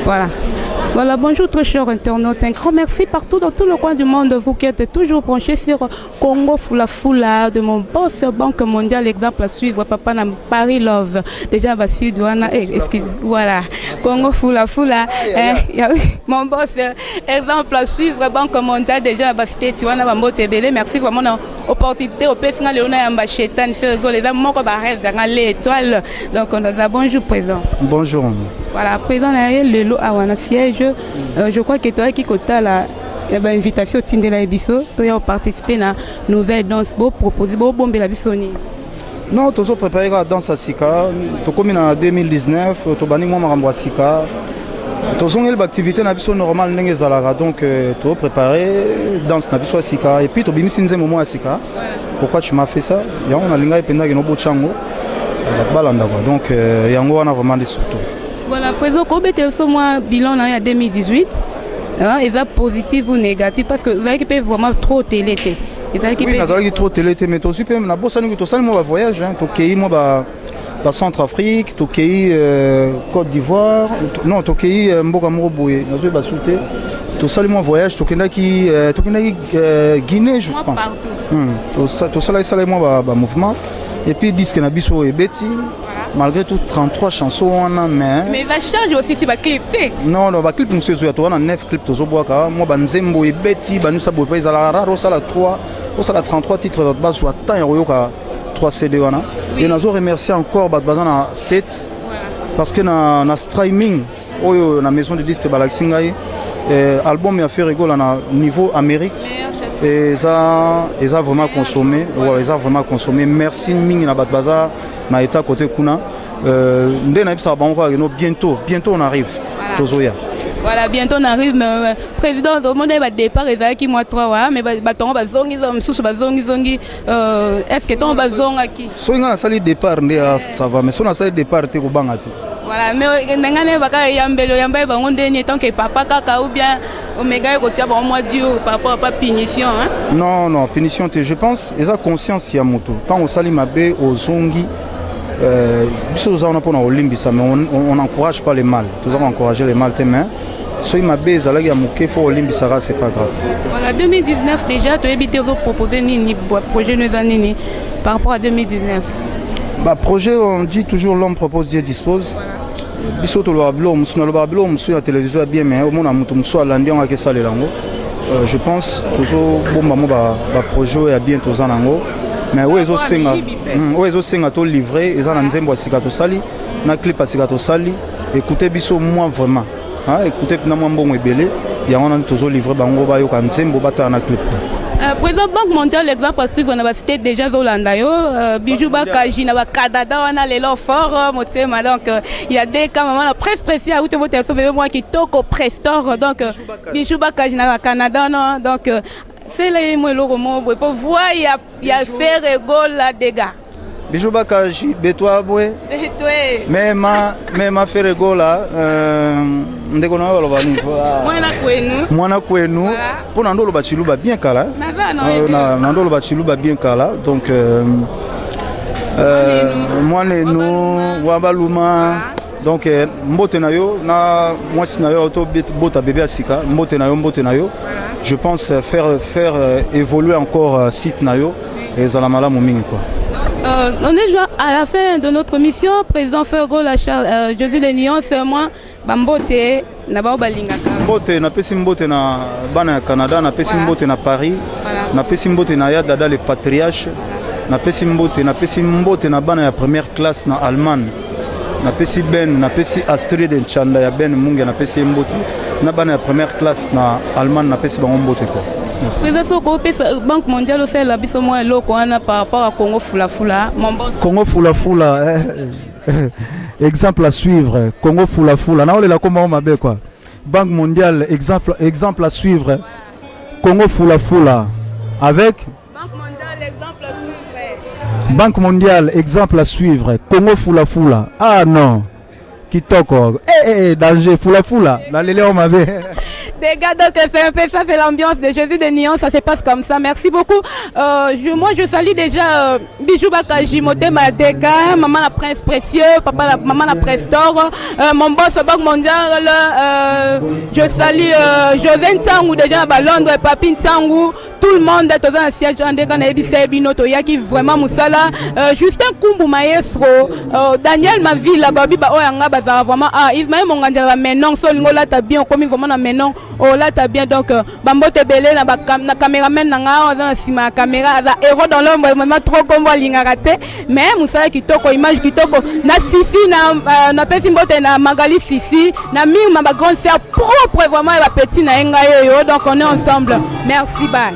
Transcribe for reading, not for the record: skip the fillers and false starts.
Voilà. Voilà, bonjour très chers internautes, un grand merci partout dans tout le coin du monde, vous qui êtes toujours branchés sur Congo Fula Fula, de mon boss Banque mondiale, exemple à suivre, Papa Nam Paris Love, déjà Bassi Douana, voilà, Congo Fula Fula, mon boss, exemple à suivre, Banque mondiale, déjà Bassi Douana, Bambo Tebele, merci vraiment l'opportunité au PSNA Léona Yambachetan, les amours dans l'étoile, donc on a bonjour présent. Bonjour. Voilà, présent le lot à siège. Je crois que toi qui as l'invitation au de la Bisso, tu as participé à la nouvelle danse, pour proposer, pour bomber la Bissoni. Non, tu as préparé la danse à Sika. Tu as commencé en 2019, tu as banni moi à Sika. Tu as une activité normale, donc tu as préparé la danse à Sika. Et puis tu as mis un moment à Sika. Pourquoi tu m'as fait ça? On a l'ingé pendant que nous avons donc il y a vraiment des surtout. Voilà, présent, combien de bilan en 2018? Ils sont positifs ou négatifs parce que vous avez vraiment trop télé. Oui, vous avez trop télé, mais tu as même un voyage. Tu as Centrafrique, tu as Côte d'Ivoire, non, tu as Mbogamoroboué, tu as un voyage, tu as Guinée, je pense. Tu as un mouvement. Et puis, disque Nabiso et Betty. Malgré tout, 33 chansons, on a mais il va changer aussi si va clip. Non, non, va clip, monsieur, on a 9 clips, moi, Banzembo et Betty, Banusa Bopa, ils ont la rare, ça la 3, ça la 33 titres de base, soit tant et 3 CD. Et nous remercié encore Bazana State, parce que dans le streaming, dans la maison de disques de Balaxingaï, l'album a fait rigoler à niveau Amérique. Et ça a vraiment consommé, merci Ming na Batbaza na état côté Kuna. Bientôt on arrive. Voilà, bientôt on arrive. Mais président, le monde va départ et qui moi 3 mais baton va zongi zongi est-ce que ton va zonga qui so nga sali départ ça va mais so na sali départ te ko bangati. Voilà, mais ngane baka yambelo yambaye bangonde ni tant que papa kaka ou bien Omega ko tia ba moi Dieu papa pas punition hein. Non, punition je pense ils ont conscience ya moto. Tant on sali mabe au zongi on n'encourage pas les mal. Nous avons encouragé les mal. Si ma base là, c'est pas grave. Voilà, 2019 déjà, tu as évité de proposer ni projet par rapport à 2019. Projet, on dit toujours l'homme propose, Dieu dispose. La télévision est bien, mais au moins je pense toujours que projet est bientôt mais oui, ils ont livré, ils ont un sali, na clip à Sigato Sali, écoutez biso moi vraiment. Écoutez moi bon belé, il y a un toujours livré bango ba yo kanzembo bata na clip. Président Banque mondiale l'exemple à suivre on a cité déjà Zolanda yo Bijou Bakaji na Canada on a les lots forts motema donc il y a des cas la presse précise où tu votes sauver moi qui toko prestor donc Bijou Bakaji na Canada non donc c'est les mots le pour voir il y a fait rigole là des gars. Bijou Bakaji betwa boy. Mais ma fait rigole là ndeko na balo bani. Mwana kwenu. Pour nandolo bachiluba bien kala. Na nandolo bachiluba bien kala donc mwana nous wabaluma donc mbote na yo na mwasi na yo to bota bébé asika mbote na yo je pense faire évoluer encore site nayo et Zalamala Mouming quoi. On est déjà à la fin de notre mission. Président Fergo, José de Nyon, c'est moi. Bambote, Nabao Balingaka. Mbote, na pesi mbote na bana Canada, na pesi mbote na Paris, na pesi mbote na Yadada les patriarches, na pesi mbote na bana ya première classe na Allemagne. Na pesi Astrid Nchanda ya Ben Munga na pesi mbote na bana ya première classe na Allemagne na pesi bango mbote quoi. Président Banque mondiale aussi la biso moi loko wana par rapport à Congo Fula Fula. Congo Fula Fula exemple à suivre. Congo Fula Fula na ole la comment mabe quoi. Banque mondiale exemple à suivre. Congo Fula Fula avec Banque mondiale exemple à suivre. Banque mondiale exemple à suivre. Congo Fula Fula. Ah non. Kitoko. Danger Fula Fula. La lélé on m'avait Des gars, donc c'est un peu ça, c'est l'ambiance de Jésus de Nyon, ça se passe comme ça. Merci beaucoup. Moi, je salue déjà Bijou Bakaji, Motema Deka, maman la prince précieux, papa maman la prince d'or, mon boss au banque mondial, je salue José Ntangou, déjà à Londres, Papi Ntangou, tout le monde est dans un siège en décan et Bissé Binoto, Yaki vraiment Moussala, Justin Kumbu Maestro, Daniel Mavila, Babi Baoyanga, Baza vraiment, Ismaël Mongandera, Menon, Solingola, t'as bien, comme vraiment na Menon, oh là t'as bien, donc, Bambo Tebele, na caméraman, na sima caméra, na héros dans l'ombre, vraiment trop comme moi, l'ingaraté, mais Moussala qui toko, image qui toko, na Sissi, na Pessimbote, na Magali Sissi, na Ming, ma grande sœur propre, vraiment, la petite, na Engayo, donc on est ensemble. Merci, bye.